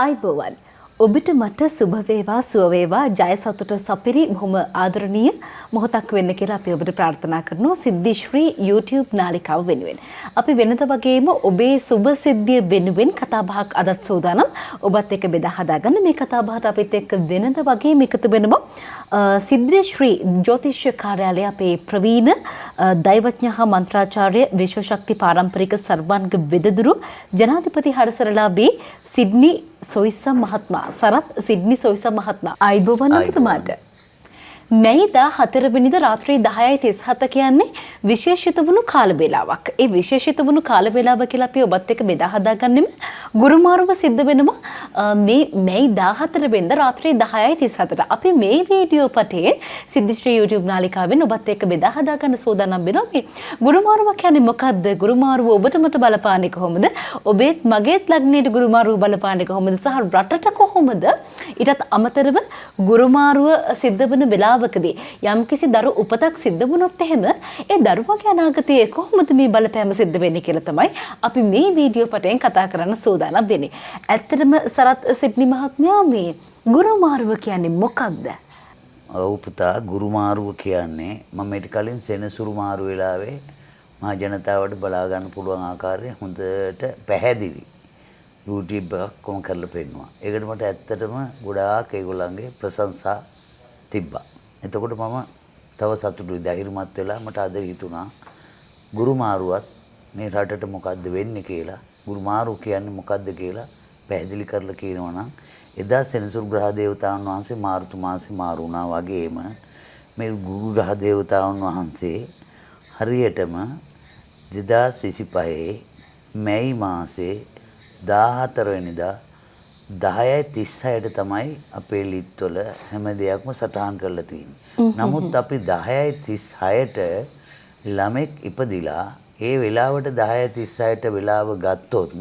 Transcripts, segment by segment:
ආයිබෝවන් ඔබට මට සුබ වේවා සුව වේවා ජය සතුට සපිරි බොහොම ආදරණීය මොහොතක් වෙන්න කියලා අපි ඔබට ප්‍රාර්ථනා කරනවා සිද්ධිශ්‍රී YouTube නාලිකාව වෙනුවෙන්. අපි වෙනද වගේම ඔබේ සුබ සිද්ධිය වෙනුවෙන් කතා බහක් අදත් සූදානම්. ඔබත් එක්ක බෙදා හදාගන්න මේ කතා බහට අපිත් එක්ක වෙනද වගේම එකතු වෙනවා සිද්ධිශ්‍රී ජ්‍යොතිෂ්‍ය කාර්යාලය අපේ ප්‍රවීණ දෛවඥ හා මන්ත්‍රාචාර්ය විශ්වශක්ති පාරම්පරික සර්වාංග වෙදදුරු ජනාධිපති හරසරලාබී සිඩ්නි සොයිසම් මහත්මයා සරත් සිඩ්නි සොයිසම් මහත්මයා ආයිබෝවන් ඔබතුමාට මැයි 14 වෙනිදා රාත්‍රී 10:37 කියන්නේ විශේෂිත වුණු කාල වේලාවක්. ඒ විශේෂිත වුණු කාල වේලාව කියලා අපි ඔබත් එක්ක බෙදා හදාගන්නෙම ගුරුමාරුව සිද්ධ වෙනවා මේ මැයි 14 වෙනිදා රාත්‍රී 10:37ට. අපි මේ වීඩියෝ පටේ සිද්ධිශ්‍රී YouTube නාලිකාවෙන් ඔබත් එක්ක බෙදා හදාගන්න සූදානම් වෙනවා. මේ ගුරුමාරුව කියන්නේ මොකද්ද? ගුරුමාරුව ඔබට මට බලපාන්නේ කොහොමද? ඔබේත් මගේත් ලග්නයට ගුරුමාරුව බලපාන්නේ කොහොමද? සහ රටට කොහොමද? ඊටත් අමතරව ගුරුමාරුව සිද්ධ වෙන වෙලාව යම් කිසි දරු උපතක් සිද්ධ වුණොත් එහෙම ඒ දරුවගේ අනාගතයේ කොහොමද මේ බලපෑම සිද්ධ වෙන්නේ කියලා තමයි අපි මේ වීඩියෝ පටයෙන් කතා කරන්න සූදානම් වෙන්නේ. ඇත්තටම සරත් සිඩ්නි මහත්මයා මේ ගුරුමාරුව කියන්නේ මොකක්ද? ඔව් පුතා ගුරුමාරුව කියන්නේ මම ඊට කලින් සෙනසුරු මාරු වෙලාවේ මහා ජනතාවට බලා ගන්න පුළුවන් ආකාරයෙන් හොඳට පැහැදිලි YouTube එකක් කොම කරලා පෙන්නුවා. ඒකට මට ඇත්තටම ගොඩාක් ඒගොල්ලන්ගේ ප්‍රශංසා තිබ්බා. එතකොට මම තව සතුටුයි ධෛර්යමත් වෙලා මට අද හිතුණා ගුරුමාරුවත් මේ රටට මොකද්ද වෙන්නේ කියලා ගුරුමාරු කියන්නේ මොකද්ද කියලා පැහැදිලි කරලා කියනවා නම් එදා සෙනසුරු ග්‍රහ දේවතාවුන් වහන්සේ මාර්තු මාසේ මාරු වුණා වගේම මේ ගුරු ග්‍රහ දේවතාවුන් වහන්සේ හරියටම 2025 මැයි මාසේ 14 වෙනිදා 10:36ට තමයි අපේ ලිත්වල හැම දෙයක්ම සටහන් කරලා තියෙන්නේ. නමුත් අපි 10:36ට ළමෙක් ඉපදිලා ඒ වෙලාවට 10:36ට වෙලාව ගත්තොත්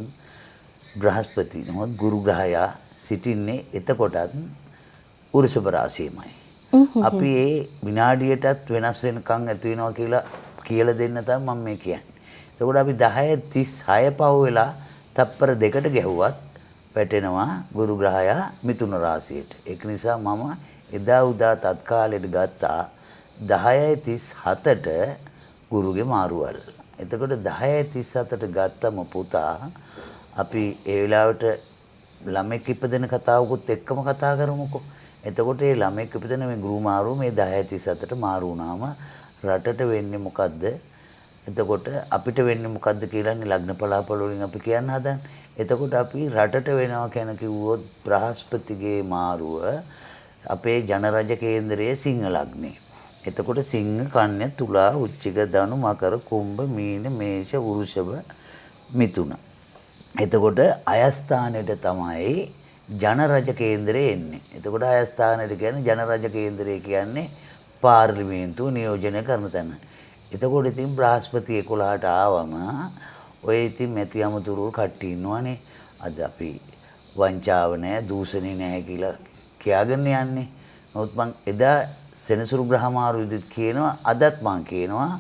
බ්‍රහස්පති නෝත් ගුරු ග්‍රහයා සිටින්නේ එතකොටත් වෘෂභ රාශියමයි. අපි ඒ විනාඩියටත් වෙනස් වෙනකන් ඇති වෙනවා කියලා දෙන්න තමයි මම මේ කියන්නේ. එතකොට අපි 10:36 පහු වෙලා තප්පර දෙකට ගැහුවත් වැටෙනවා ගුරු ග්‍රහයා මිථුන රාශියට. ඒක නිසා මම එදා උදා තත්කාලෙට ගත්තා 10:37ට ගුරුගේ මාරුවල්. එතකොට 10:37ට ගත්තම පුතා අපි ඒ වෙලාවට ළමෙක් ඉපදෙන කතාවකුත් එක්කම කතා කරමුකෝ. එතකොට මේ ළමෙක් ඉපදෙන මේ ගුරු මාරුව මේ 10:37ට මාරු වුණාම රටට වෙන්නේ මොකද්ද? එතකොට අපිට වෙන්නේ මොකද්ද කියලානේ ලග්න පලාපල වලින් අපි කියන්න හදන්නේ. එතකොට අපි රටට වෙනවා කියන කිව්වොත් බ්‍රහස්පතිගේ මාරුව අපේ ජනරජ කේන්දරයේ සිංහ ලග්නේ. එතකොට සිංහ කන්‍යා තුලා උච්චික ධනු මකර කුම්භ මීන මේෂ වෘෂභ මිථුන. එතකොට අයස්ථානෙට තමයි ජනරජ කේන්දරේ එන්නේ. එතකොට අයස්ථානෙට කියන්නේ ජනරජ කේන්දරය කියන්නේ පාර්ලිමේන්තුව නියෝජනය කරන තැන. එතකොට ඉතින් බ්‍රහස්පති 11ට ආවම ඔය ඉතින් මැති අමුතුරු කට්ටිය ඉන්නවනේ. අද අපි වංචාව නැහැ, දූෂණේ නැහැ කියලා කියාගෙන යන්නේ. නමුත් මං එදා සෙනසුරු ග්‍රහමාරු විදිහට කියනවා, අදත් මං කියනවා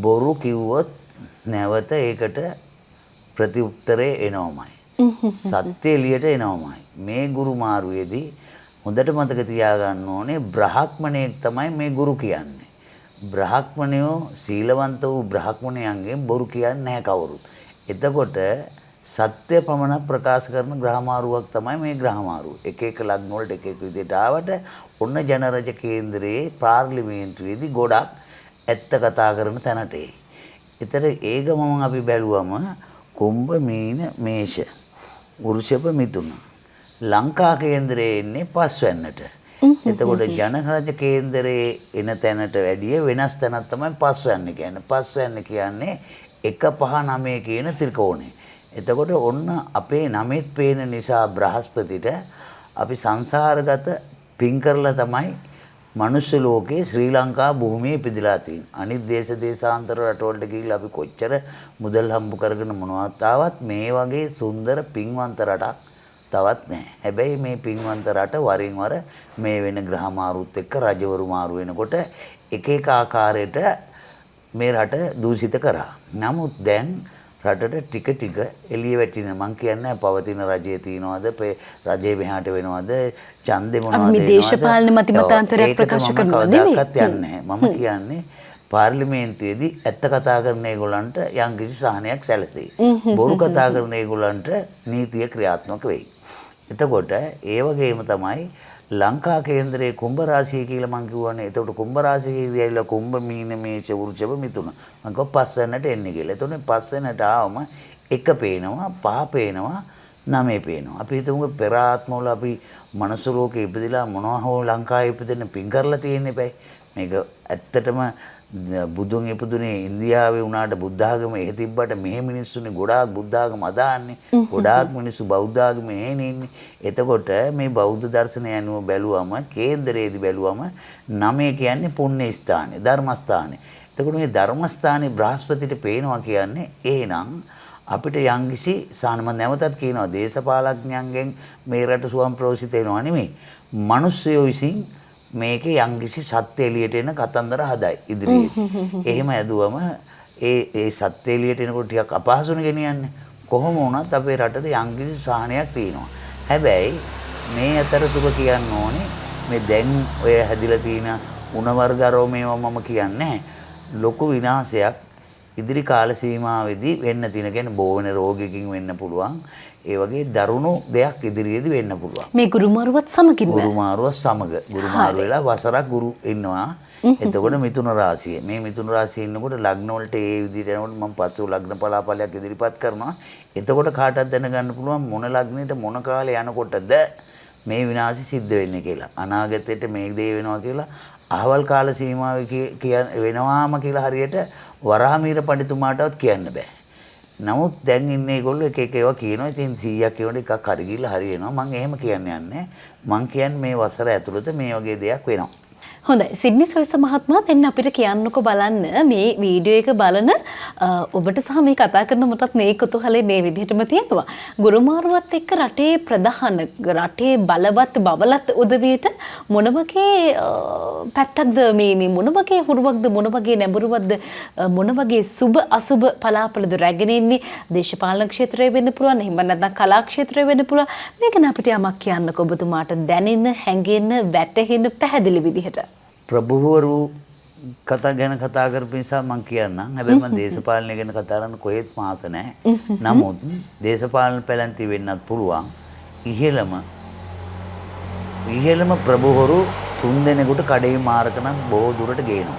බොරු කිව්වොත් නැවත ඒකට ප්‍රතිඋත්තරේ එනවමයි. සත්‍ය එළියට එනවමයි. මේ ගුරු මාරුවේදී හොඳට මතක තියාගන්න ඕනේ බ්‍රහ්මණයෙක් තමයි මේ ගුරු කියන්නේ. බ්‍රහ්මණයෝ සීලවන්ත වූ බ්‍රහ්මණයන්ගෙන් බොරු කියන්නේ නැහැ කවුරුත්. එතකොට සත්‍ය පමණ ප්‍රකාශ කරන ග්‍රහමාරුවක් තමයි මේ ග්‍රහමාරුව. එක එක ලග්න වලට එක එක විදිහට ආවට ඔන්න ජනරජ කේන්දරයේ පාර්ලිමේන්තුවේදී ගොඩක් ඇත්ත කතා කරන තැනට එයි. ඒතර ඒ ගමම අපි බැලුවම කුම්භ මීන මේෂ වෘෂභ මිථුන ලංකා කේන්දරයේ එන්නේ පස්වැන්නට. එතකොට ජනරජ කේන්දරයේ එන තැනට වැඩිය වෙනස් තැනක් තමයි පස්වැන්න කියන්නේ. පස්වැන්න කියන්නේ 159 කියන ත්‍රිකෝණය. එතකොට ඔන්න අපේ නමෙත් පේන නිසා බ්‍රහස්පතිට අපි සංසාරගත පින් කරලා තමයි මනුෂ්‍ය ලෝකේ ශ්‍රී ලංකා භූමියේ ඉපදිලා තියෙන්නේ. අනිත් දේශාන්තර රටවලට ගිහිල්ලා අපි කොච්චර මුදල් හම්බ කරගෙන මොනවත් ආවත් මේ වගේ සුන්දර පින්වන්ත රටක් තවත් නැහැ. හැබැයි මේ පින්වන්ත රට වරින් වර මේ වෙන ග්‍රහ මාරුත් එක්ක රජවරු මාරු වෙනකොට එක එක ආකාරයට මේ රට දූෂිත කරා. නමුත් දැන් රටට ටික ටික එළිය වැටෙන මං කියන්නේ පවතින රජයේ තියනවාද රජයේ මෙහාට වෙනවද ඡන්දේ මොනවද මේ දේශපාලන මතිමතාන්තරයක් ප්‍රකාශ කරනවා නෙමෙයි. කවදාකවත් යන්නේ නැහැ. මම කියන්නේ පාර්ලිමේන්තුවේදී ඇත්ත කතා කරන ඒගොල්ලන්ට යම්කිසි සහනයක් සැලසෙයි. බොරු කතා කරන ඒගොල්ලන්ට නීතිය ක්‍රියාත්මක වෙයි. එතකොට ඒ වගේම තමයි ලංකා කේන්දරයේ කුම්භ රාශිය කියලා මං කිව්වනේ. එතකොට කුම්භ රාශිය කියලාලා කුම්භ මීන මේෂ වෘෂභ මිථුන. මං කිව්වා පස්වෙනට එන්නේ කියලා. එතකොට පස්වෙනට ආවම එක පේනවා, පහ පේනවා, 9 පේනවා. අපි හිතමු පෙර ආත්මවල අපි මනුස්ස ලෝකෙ ඉපදිලා මොනවා හෝ ලංකාවේ ඉපදෙන්න පින් කරලා තියෙන්නේ බෑ. මේක ඇත්තටම බුදුන් ඉපදුනේ ඉන්දියාවේ වුණාට බුද්ධ ආගම එහෙ තිබ්බට මෙහෙ මිනිස්සුනේ ගොඩාක් බුද්ධ ආගම අදාන්නේ. ගොඩාක් මිනිස්සු බෞද්ධ ආගම එහෙනේ ඉන්නේ. එතකොට මේ බෞද්ධ දර්ශනය අනුව බැලුවම කේන්දරයේදී බැලුවම 9 කියන්නේ පුණ්‍ය ස්ථානේ, ධර්ම ස්ථානේ. එතකොට මේ ධර්ම ස්ථානේ බ්‍රහස්පතිට පේනවා කියන්නේ එහෙනම් අපිට යම්කිසි සානම නැවතත් කියනවා දේශපාලඥයන්ගෙන් මේ රට සුවම් ප්‍රෝසිත වෙනවා නෙමෙයි. මිනිස්සුયો විසින් මේකේ යම්කිසි සත්‍ය එළියට එන කතන්දර හදයි ඉදිරියේ. එහෙම ඇදුවම ඒ සත්‍ය එළියට එනකොට ටිකක් අපහසුනේ ගෙනියන්නේ. කොහොම වුණත් අපේ රටේ යම්කිසි සාහනයක් තියෙනවා. හැබැයි මේ අතරතුර කියන්න ඕනේ මේ දැන් ඔය හැදිලා තියෙන උණ වර්ග ආරෝමේව මම කියන්නේ ලොකු විනාශයක් ඉදිරි කාල සීමාවෙදී වෙන්න තියෙන කියන්නේ බෝ වෙන රෝගයකින් වෙන්න පුළුවන්. ඒ වගේ දරුණු දෙයක් ඉදිරියේදී වෙන්න පුළුවන්. මේ ගුරුමාරුවත් සමගින්ම ගුරුමාරුවත් සමග ගුරුමාරු වෙලා වසරක් ගුරු ඉන්නවා. එතකොට මිථුන රාශිය. මේ මිථුන රාශිය ඉන්නකොට ලග්න වලට ඒ විදිහට යනකොට මම පස්සෙ ලග්න පලාපලයක් ඉදිරිපත් කරනවා. එතකොට කාටවත් දැනගන්න පුළුවන් මොන ලග්නෙට මොන කාලේ යනකොටද මේ විනාශي සිද්ධ වෙන්නේ කියලා. අනාගතයට මේ දේ වෙනවා කියලා අහවල් කාල සීමාවේ වෙනවාම කියලා හරියට වරාමීර පඬිතුමාටවත් කියන්න බෑ. නමුත් දැන් ඉන්නේ ඒගොල්ලෝ එක එක ඒවා කියනවා. ඉතින් 100ක් කියනකොට එකක් හරි ගිහලා හරියනවා. මම එහෙම කියන්නේ නැහැ. මං කියන්නේ මේ වසර ඇතුළත මේ වගේ දෙයක් වෙනවා. හොඳයි සිඩ්නි සොයිස මහත්මයා දැන් අපිට කියන්නකෝ බලන්න මේ වීඩියෝ එක බලන ඔබට සහ මේ කතා කරන මටත් මේ කුතුහලේ මේ විදිහටම තියෙනවා. ගුරුමාරුවත් එක්ක රටේ ප්‍රධාන රටේ බලවත් බවලත් උදවියට මොන වගේ පැත්තක්ද මේ මොන වගේ හුරුවක්ද මොන වගේ නැඹුරුවක්ද මොන වගේ සුබ අසුබ පලාපලද රැගෙන ඉන්නේ දේශපාලන ක්ෂේත්‍රයේ වෙන්න පුළුවන් එහෙම නැත්නම් කලා ක්ෂේත්‍රයේ වෙන්න පුළුවන්. මේක න අපිට යමක් කියන්නකෝ ඔබතුමාට දැනෙන හැඟෙන වැටහෙන පැහැදිලි විදිහට. ප්‍රභූවරු ගැන කතා කරපු නිසා මම කියන්නම්. හැබැයි මම දේශපාලනය ගැන කතා කරන්න කොහෙත් මාස නැහැ. නමුත් දේශපාලන පැලැන්ති වෙන්නත් පුළුවන්. ඉහෙළම ප්‍රභූවරු 3 දෙනෙකුට කඩේ මාර්ක නම් බොහෝ දුරට ගේනවා.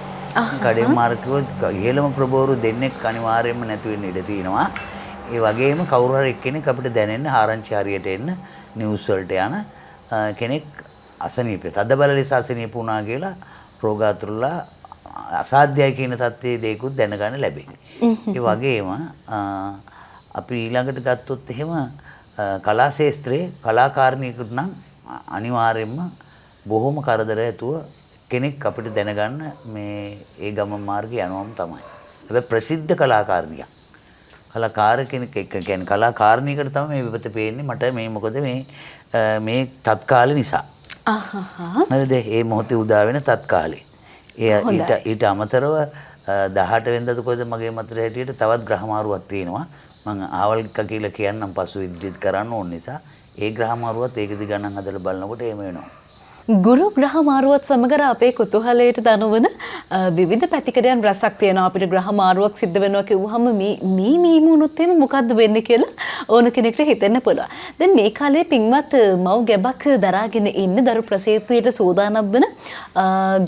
කඩේ මාර්කව ඉහෙළම ප්‍රභූවරු දෙන්නෙක් අනිවාර්යයෙන්ම නැති වෙන්න ඉඩ තියෙනවා. ඒ වගේම කවුරු හරි එක්කෙනෙක් අපිට දැනෙන්න ආරංචි හරියට එන්න නිවුස් වලට යන කෙනෙක් අසනීපේ තදබල ලෙස අසනීප වුණා කියලා රෝගාතුරලා අසාධ්‍යයි කියන තත්ත්වයේ දේකුත් දැනගන්න ලැබෙන්නේ. ඒ වගේම අපි ඊළඟට ගත්තොත් එහෙම කලා ශාස්ත්‍රයේ කලාකාරණියෙකුට නම් අනිවාර්යයෙන්ම බොහොම කරදර ඇතුව කෙනෙක් අපිට දැනගන්න මේ ඒ ගමන් මාර්ගේ යනවම තමයි. හැබැයි ප්‍රසිද්ධ කලාකාරණියක්. කලාකාර කෙනෙක් එක්ක කියන්නේ කලාකාරණියකට තමයි මේ විපත පේන්නේ මට මේ මොකද මේ තත්කාලේ නිසා. හරිද? ඒ මොහොතේ උදා වෙන තත්කාලේ. ඊට අමතරව 18 වෙනිදාද කොහෙද මගේ මතර හැටියට තවත් ග්‍රහමාරුවක් තියෙනවා. මම ආවල් කියලා කියන්නම් පසු ඉදිරියට කරන්න ඕන නිසා ඒ ග්‍රහමාරුවත් ඒකෙදි ගණන් හදලා බලනකොට එහෙම වෙනවා. ගුරු ග්‍රහ මාරුවත් සමග අපේ කුතුහලයට දනවන විවිධ පැතිකඩයන් රසක් තියෙනවා. අපිට ග්‍රහ මාරුවක් සිද්ධ වෙනවා කිව්වහම මේ වුණොත් එහෙම මොකද්ද වෙන්නේ කියලා ඕන කෙනෙක්ට හිතෙන්න පුළුවන්. දැන් මේ කාලේ පින්වත් මව් ගැබක් දරාගෙන ඉන්න දරු ප්‍රසූතියට සූදානම් වෙන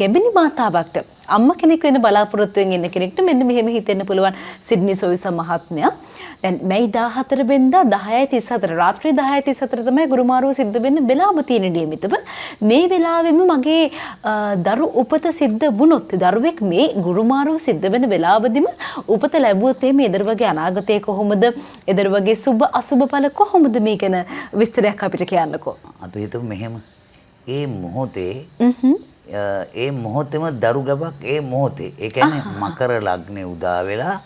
ගැබිනි මාතාවක්ට අම්මා කෙනෙක් වෙන බලාපොරොත්තුවෙන් ඉන්න කෙනෙක්ට මෙන්න මෙහෙම හිතෙන්න පුළුවන්. සිඩ්නි සොයිස මහත්මයා දැන් මැයි 14 වෙනිදා 10:34 රාත්‍රී 10:34 තමයි ගුරුමාරුව සිද්ධ වෙන්න වෙලාව තියෙන නියමිතව. මේ වෙලාවෙම මගේ දරු උපත සිද්ධ වුණොත් දරුවෙක් මේ ගුරුමාරුව සිද්ධ වෙන වෙලාවදිම උපත ලැබුවොත් මේ එදරවගේ අනාගතය කොහොමද? එදරවගේ සුබ අසුබ ඵල කොහොමද මේ ගැන විස්තරයක් අපිට කියන්නකෝ. අපි හිතමු මෙහෙම. ඒ මොහොතේම දරු ගබක් ඒ මොහොතේ. ඒ කියන්නේ මකර ලග්නේ උදා වෙලා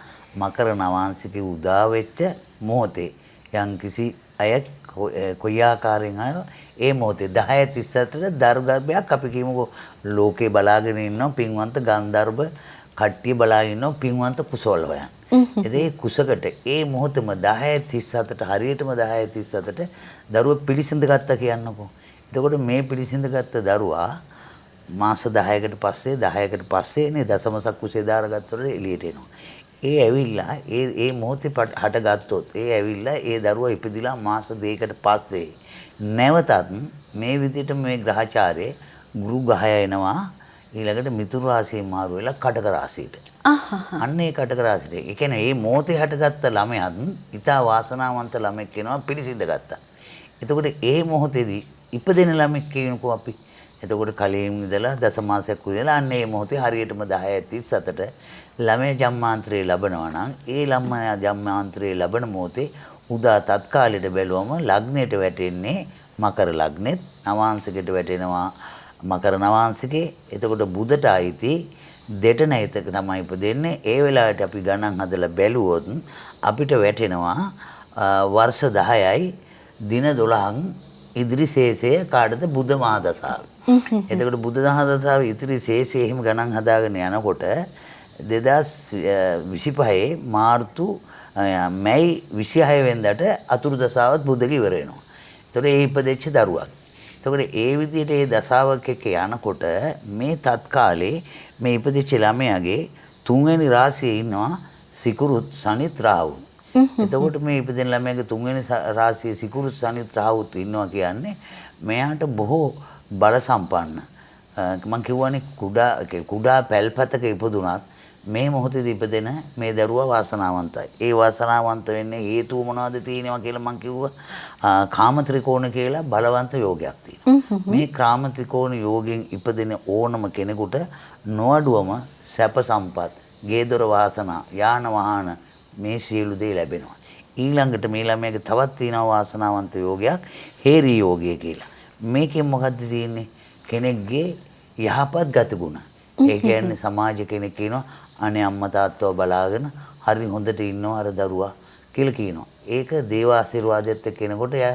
මකර නවාංශිකේ උදා වෙච්ච මොහොතේ යම්කිසි අය කොයි ආකාරයෙන් ආව ඒ මොහොතේ 10:38ට දරු ගර්භයක් අපි කියමුකෝ ලෝකේ බලාගෙන ඉන්නවා පින්වන්ත ගන්ධර්ව කට්ටිය බලාගෙන ඉන්නවා පින්වන්ත කුසල හොයන්. ඒ කුසකට ඒ මොහොතම 10:37ට හරියටම 10:37ට දරුවා පිළිසිඳ ගත්තා කියන්නකෝ. එතකොට මේ පිළිසිඳ ගත්ත දරුවා මාස 10කට පස්සේ නේ දසමසක් කුසේ දාරගත්තොත් එළියට එනවා. ඒ ඇවිල්ලා ඒ මොහොතේ හටගත්තොත් ඒ ඇවිල්ලා ඒ දරුවා ඉපදිලා මාස 2කට පස්සේ නැවතත් මේ විදිහට මේ ග්‍රහචාරයේ ගුරු ගහය එනවා ඊළඟට මිතුරු රාශිය මාරු වෙලා කටක රාශියට. අන්න ඒ කටක රාශියට. ඒ කියන්නේ මේ මොහොතේ හටගත්ත ළමයාත් ඊටා වාසනාවන්ත ළමෙක් වෙනවා පිළිසිඳ ගත්තා. එතකොට ඒ මොහොතේදී ඉපදෙන ළමෙක් කියනකෝ අපි. එතකොට කලින් ඉඳලා දසමාසයක් ඉඳලා අන්න ඒ මොහොතේ හරියටම 10:37ට ළමයා ජම්මාන්තරේ ලබනවා නම් ඒ ළමයා ජම්මාන්තරේ ලබන මොහොතේ උදා තත්කාලයට බැලුවම ලග්නයට වැටෙන්නේ මකර ලග්නෙත් නවාංශිකයට වැටෙනවා මකර නවාංශිකේ. එතකොට බුදට ආйти දෙටනයිතක තමයි ඉපදෙන්නේ. ඒ වෙලාවට අපි ගණන් හදලා බැලුවොත් අපිට වැටෙනවා වර්ෂ 10යි දින 12න් ඉදිරි ශේෂය කාටද බුද මහ දසාව. එතකොට බුද මහ දසාව ඉදිරි ශේෂය එහෙම ගණන් හදාගෙන යනකොට 2025 මාර්තු මැයි 26 වෙනිදාට අතුරු දසාවත් බුදගේ ඉවර වෙනවා. ඒතකොට ඒ ඉපදෙච්ච දරුවා. එතකොට ඒ විදිහට ඒ දසාවක් එක්ක යනකොට මේ තත්කාලේ මේ ඉපදෙච්ච ළමයාගේ තුන්වෙනි රාශියේ ඉන්නවා සිකුරුත් සනිත් රාහු. එතකොට මේ ඉපදෙන ළමයාගේ තුන්වෙනි රාශියේ සිකුරුත් සනිත් රාහුත් ඉන්නවා කියන්නේ මෙයාට බොහෝ බල සම්පන්න. මම කියවනේ කුඩා පැල්පතක ඉපදුනත් මේ මොහොතේදී ඉපදෙන මේ දරුවා වාසනාවන්තයි. ඒ වාසනාවන්ත වෙන්නේ හේතුව මොනවද තියෙනවා කියලා මම කිව්වා. කාම ත්‍රිකෝණ කියලා බලවන්ත යෝගයක් තියෙනවා. මේ කාම ත්‍රිකෝණ යෝගයෙන් ඉපදෙන ඕනම කෙනෙකුට නොඅඩුවම සැප සම්පත්, ගේ දොර වාසනා, යාන වාහන මේ සියලු දේ ලැබෙනවා. ඊළඟට මේ ළමයාගේ තවත් තියෙනවා වාසනාවන්ත යෝගයක් හේරි යෝගය කියලා. මේකෙන් මොකද්ද තියෙන්නේ? කෙනෙක්ගේ යහපත් ගතිගුණ. ඒ කියන්නේ සමාජ කෙනෙක් කියනවා අනේ අම්මා තාත්තව බලාගෙන හරි හොඳට ඉන්නවා අර දරුවා කියලා කියනවා. ඒක දේව ආශිර්වාදයත් එක්ක එනකොට ඒ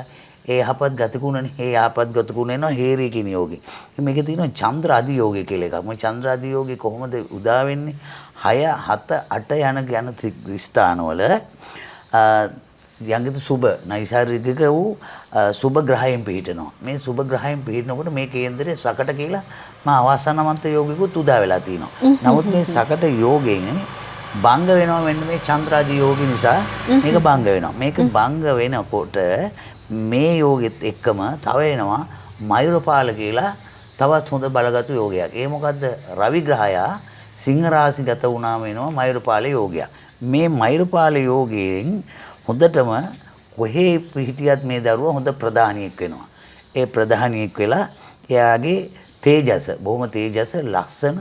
යහපත් ගතිගුණනේ. ඒ යහපත් ගතිගුණ එනවා හේරි කියන යෝගේ. මේකේ තියෙනවා චන්ද්‍ර අධි යෝගය කියලා එකක්. මේ චන්ද්‍ර අධි යෝගේ කොහොමද උදා වෙන්නේ? 6 7 8 යන ස්ථානවල යංගිත සුබ නයිසાર્ගික වූ සුබ ග්‍රහයෙන් පිහිටනවා. මේ සුබ ග්‍රහයෙන් පිහිටනකොට මේ කේන්දරයේ සකට කියලා අවාසනාවන්ත යෝගිකුත් උදා වෙලා තිනවා. නමුත් මේ සකට යෝගයෙන් භංග වෙනවා මෙන්න මේ චන්ද්‍රාදි යෝගි නිසා මේක භංග වෙනවා. මේක භංග වෙනකොට මේ යෝගෙත් එක්කම තව එනවා මයුරපාල කියලා තවත් හොඳ බලගත් යෝගයක්. ඒ මොකද්ද? රවි ග්‍රහයා සිංහ රාශිගත වුණාම එනවා මයුරපාල යෝගයක්. මේ මයුරපාල යෝගයෙන් හොඳටම කොහේ පිහිටියත් මේ දරුවා හොඳ ප්‍රධානියෙක් වෙනවා. ඒ ප්‍රධානියෙක් වෙලා එයාගේ තේජස බොහොම තේජස ලස්සන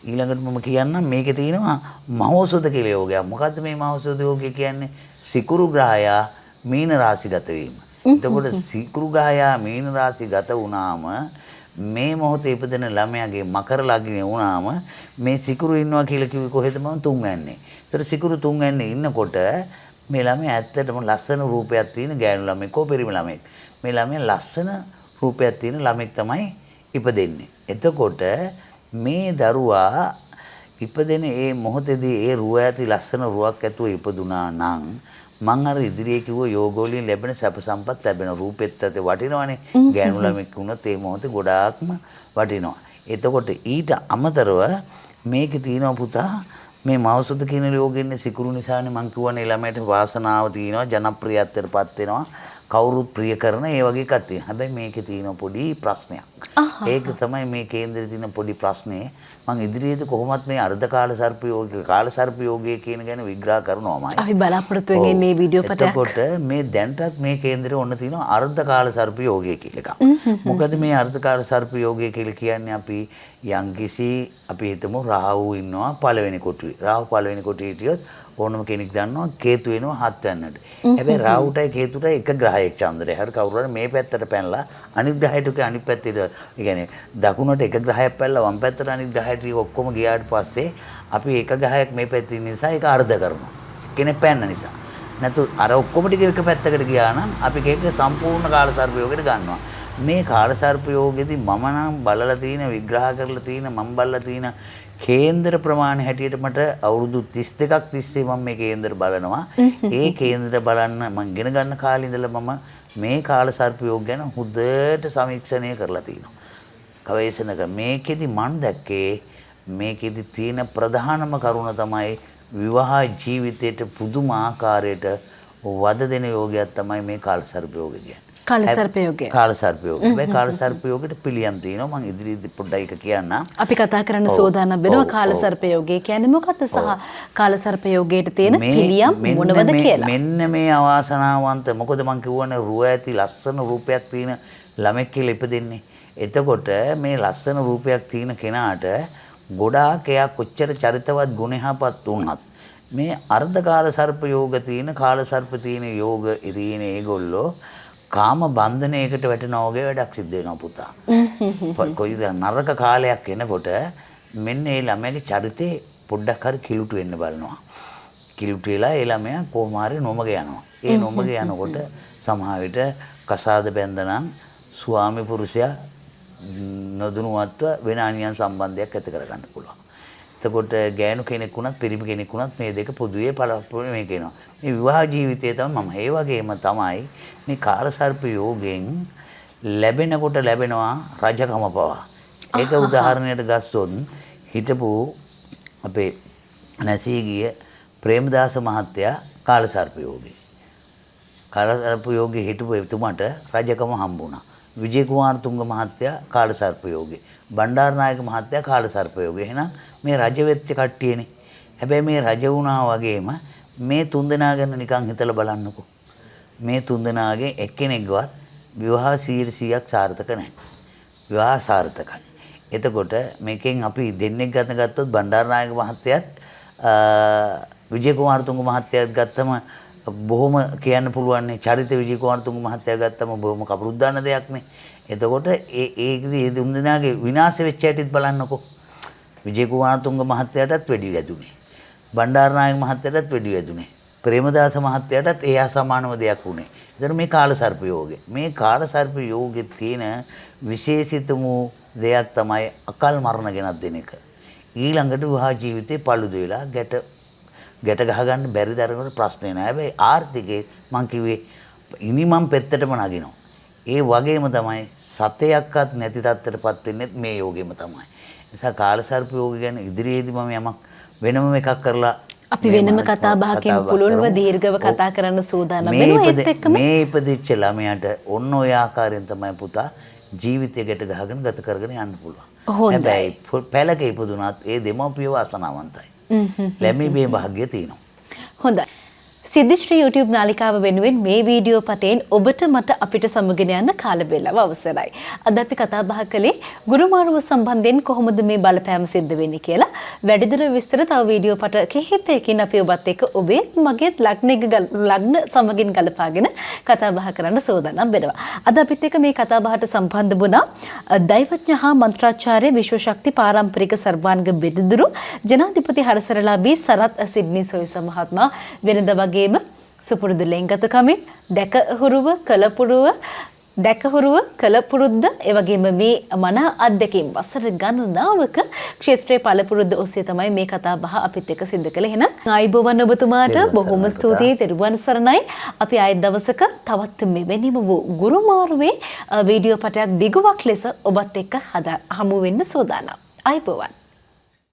ඊළඟට මම කියන්නම් මේකේ තියෙනවා මහෝසුද කියලා යෝගයක්. මොකද්ද මේ මහෝසුද යෝගය කියන්නේ? සිකුරු ග්‍රහයා මීන රාශිගත වීම. එතකොට සිකුරු ග්‍රහයා මීන රාශිගත වුණාම මේ මොහොතේ ඉපදෙන ළමයාගේ මකර ලග්නේ වුණාම මේ සිකුරු ඉන්නවා කියලා කිව්වේ කොහෙද? මම තුන්වැන්නේ. ඒතර සිකුරු තුන්වැන්නේ ඉන්නකොට මේ ළමයා ඇත්තටම ලස්සන රූපයක් තියෙන ගෑනු ළමෙක් හෝ පිරිමි ළමෙක්. මේ ළමයා ලස්සන රූපයක් තියෙන ළමෙක් තමයි ඉපදෙන්නේ. එතකොට මේ දරුවා ඉපදෙන ඒ මොහොතේදී ඒ රුව ඇති ලස්සන රුවක් ඇතුව ඉපදුනා නම් මං අර ඉදිරියේ කිව්ව යෝගෝලින් ලැබෙන සැප සම්පත් ලැබෙන රූපෙත් ඇති වටිනවනේ. ගෑනු ළමෙක් වුණොත් ඒ මොහොතේ ගොඩාක්ම වටිනවා. එතකොට ඊට අමතරව මේකේ තියෙනවා පුතා මේ මෞසුද කියන යෝගෙන්නේ සිකුරු නිසානේ මං කියවනේ ළමයට වාසනාව තියෙනවා ජනප්‍රියත්වයටපත් වෙනවා කවුරුත් ප්‍රිය කරන ඒ වගේ එකක් තියෙනවා. හැබැයි මේකේ තියෙන පොඩි ප්‍රශ්නයක්. ඒක තමයි මේ කේන්දරේ තියෙන පොඩි ප්‍රශ්නේ. මං ඉදිරියේදී කොහොමත් මේ අර්ධකාල සර්ප යෝගය කාල සර්ප යෝගය කියන ගැන විග්‍රහ කරනවාමයි. අපි බලාපොරොත්තු වෙන්නේ මේ වීඩියෝ පටයක්. එතකොට මේ දැන්ටත් මේ කේන්දරේ ඔන්න තියෙනවා අර්ධකාල සර්ප යෝගය කියලා එකක්. මොකද මේ අර්ධකාල සර්ප යෝගය කියලා කියන්නේ අපි යම්කිසි අපි හිතමු රාහු ඉන්නවා පළවෙනි කොටුවේ. රාහු පළවෙනි කොටුවේ හිටියොත් ඕනම කෙනෙක් දන්නවා කේතු වෙනවා 7 වෙනිට. හැබැයි රාහුටයි කේතුටයි එක ග්‍රහයක් චන්ද්‍රය. හරි කවුරු හරි මේ පැත්තට පැනලා අනිත් ග්‍රහයට අනිත් පැත්තට ඒ කියන්නේ දකුණට එක ග්‍රහයක් පැනලා වම් පැත්තට අනිත් ග්‍රහයට ඔක්කොම ගියාට පස්සේ අපි එක ග්‍රහයක් මේ පැත්තේ ඉන්න නිසා ඒක අර්ධ කරනවා. කෙනෙක් පැන්න නිසා. නැතු අර ඔක්කොම ටික එක පැත්තකට ගියා නම් අපි ඒක සම්පූර්ණ කාල සර්ප යෝගයට ගන්නවා. මේ කාල සර්ප යෝගෙදී මම නම් බලලා තියෙන විග්‍රහ කරලා තියෙන මම බලලා තියෙන කේන්දර ප්‍රමාණය හැටියට මට අවුරුදු 32ක් තිස්සේ මම මේ කේන්දර බලනවා. ඒ කේන්දර බලන්න මම ඉගෙන ගන්න කාලේ ඉඳලා මම මේ කාලසර්ප යෝග ගැන හොඳට සමීක්ෂණය කරලා තිනවා. ගවේෂණ කර මේකෙදි මම දැක්කේ මේකෙදි තියෙන ප්‍රධානම කරුණ තමයි විවාහ ජීවිතයට පුදුම ආකාරයට වද දෙන යෝගයක් තමයි මේ කාලසර්ප යෝගය කියන්නේ. කාලසර්ප යෝගය. කාලසර්ප යෝගය. හැබැයි කාලසර්ප යෝගයට පිළියම් තියෙනවා. මම ඉදිරියේදී පොඩ්ඩක් ඒක කියන්නම්. අපි කතා කරන්න සෝදානම් වෙනවා කාලසර්ප යෝගය කියන්නේ මොකක්ද සහ කාලසර්ප යෝගයට තියෙන පිළියම් මොනවද කියලා. මෙන්න මේ අවාසනාවන්ත මොකද මම කියවනේ රුව ඇති ලස්සන රූපයක් තියෙන ළමෙක් කියලා ඉපදෙන්නේ. එතකොට මේ ලස්සන රූපයක් තියෙන කෙනාට ගොඩාක් එයා කොච්චර චරිතවත් ගුණහපත් වුණත් මේ අර්ධ කාලසර්ප යෝග තියෙන කාලසර්ප තියෙන යෝග ඉරින ඒගොල්ලෝ කාම බන්ධනයකට වැටෙනා වගේ වැඩක් සිද්ධ වෙනවා පුතා. කොයිද නරක කාලයක් එනකොට මෙන්න ඒ ළමයාගේ චරිතේ පොඩ්ඩක් හරි කිලුට වෙන්න බලනවා. කිලුට වෙලා ඒ ළමයා කොහොම හරි නොමග යනවා. ඒ නොමග යනකොට සමහර විට කසාද බැඳනනම් ස්වාමි පුරුෂයා නොදුනුවත්ව වෙන අනියම් සම්බන්ධයක් ඇති කරගන්න පුළුවන්. එතකොට ගෑනු කෙනෙක් වුණත් පිරිමි කෙනෙක් වුණත් මේ දෙක පොදුවේ මේ කියනවා. මේ විවාහ ජීවිතය තමයි මම ඒ වගේම තමයි මේ කාලසර්ප යෝගයෙන් ලැබෙනකොට ලැබෙනවා රජකම පවා. ඒක උදාහරණයක් ගත්තොත් හිටපු අපේ නැසී ගිය ප්‍රේමදාස මහත්තයා කාලසර්ප යෝගී. කාලසර්ප යෝගී හිටපු එතුමාට රජකම හම්බුණා. විජේ කුමාර තුංග මහත්තයා කාලසර්ප යෝගී. බණ්ඩාරනායක මහත්තයා කාලසර්ප යෝගී. එහෙනම් මේ රජ වෙච්ච කට්ටියනේ. හැබැයි මේ රජ වුණා වගේම මේ තුන්දෙනා ගැන නිකන් හිතලා බලන්නකෝ. මේ තුන්දෙනාගේ එක්කෙනෙක්වත් විවාහ 100%ක් සාර්ථක නැහැ. විවාහ සාර්ථකයි. එතකොට මේකෙන් අපි දෙන්නෙක් ගත්තොත් බණ්ඩාරනායක මහත්තයාත් විජේ කුමාර තුංග මහත්තයාත් ගත්තම බොහොම කියන්න පුළුවන් චරිත විජේ කුමාර තුංග මහත්තයා ගත්තම බොහොම කපුරුද්දාන දෙයක් නේ. එතකොට ඒ දුන්නාගේ විනාශ වෙච්ච හැටිත් බලන්නකෝ. විජේ කුමාර තුංග මහත්තයාටත් වෙඩි වැදුනේ. බණ්ඩාරනායක මහත්තයාටත් වෙඩි වැදුනේ. ප්‍රේමදාස මහත්තයාටත් ඒ අසමානව දෙයක් වුණේ. ඒතර මේ කාලසර්ප යෝගය. මේ කාලසර්ප යෝගෙ තියෙන විශේෂිතම දෙයක් තමයි අකල් මරණ ගෙනත් දෙන එක. ඊළඟට විවාහ ජීවිතේ paludu වෙලා ගැට ගහගන්න බැරි තරමට ප්‍රශ්නේ නෑ. හැබැයි ආර්ථිකේ මං කිව්වේ ඉනිමම් පෙත්තටම නගිනවා. ඒ වගේම තමයි සතයක්වත් නැති තත්ත්වයටපත් වෙන්නේ මේ යෝගෙම තමයි. ඒ නිසා කාලසර්ප යෝගය ගැන ඉදිරියේදී මම යමක් වෙනම එකක් කරලා අපි වෙනම කතා බහකින් පුළුල්ව දීර්ඝව කතා කරන්න සූදානම් වෙනවා. ඒත් එක්කම මේ ඉපදිච්ච ළමයාට ඔන්න ඔය ආකාරයෙන් තමයි පුතා ජීවිතයකට ගහගෙන ගත කරගෙන යන්න පුළුවන්. හැබැයි පැලක ඉපදුනත් ඒ දෙමව්පියව අසනාවන්තයි. ළමයි මේ භාග්‍ය තියෙනවා. හොඳයි. සිද්ධිශ්‍රී YouTube නාලිකාව වෙනුවෙන් මේ වීඩියෝ පටයෙන් ඔබට මට අපිට සමගගෙන යන්න කාල වේලාව අවසරයි. අද අපි කතා බහ කළේ ගුරුමාරුව සම්බන්ධයෙන් කොහොමද මේ බලපෑම සිද්ධ වෙන්නේ කියලා. වැඩිදුර විස්තර තව වීඩියෝ පට කිහිපයකින් අපි ඔබත් එක්ක ඔබේ මගේ ලග්න සමගින් ගලපාගෙන කතා බහ කරන්න සූදානම් වෙනවා. අද අපිත් එක්ක මේ කතා බහට සම්බන්ධ වුණා දෛවඥ හා මන්ත්‍රාචාර්ය විශ්වශක්ති පාරම්පරික සර්වාංග බෙදදුරු ජනාධිපති හරසරලාභී සරත් සිඩ්නි සොයිස මහත්මයා වෙනද වගේම සුපුරුදු ලෙන්ගතකමින් දැකහුරුව කලපුරුද්ද එවැගේම මේ මන අත්දැකීම් වසර ගණනාවක ක්ෂේත්‍රයේ පළපුරුද්ද ඔස්සේ තමයි මේ කතා බහ අපිත් එක්ක සිදු කළේ. එහෙනම් ආයිබෝවන් ඔබතුමාට බොහොම ස්තුතියි. තෙරුවන් සරණයි. අපි ආයෙත් දවසක තවත් මෙවැනිම වූ ගුරුමාරුවේ වීඩියෝ පටයක් දිගුවක් ලෙස ඔබත් එක්ක හමු වෙන්න සූදානම්. ආයිබෝවන්.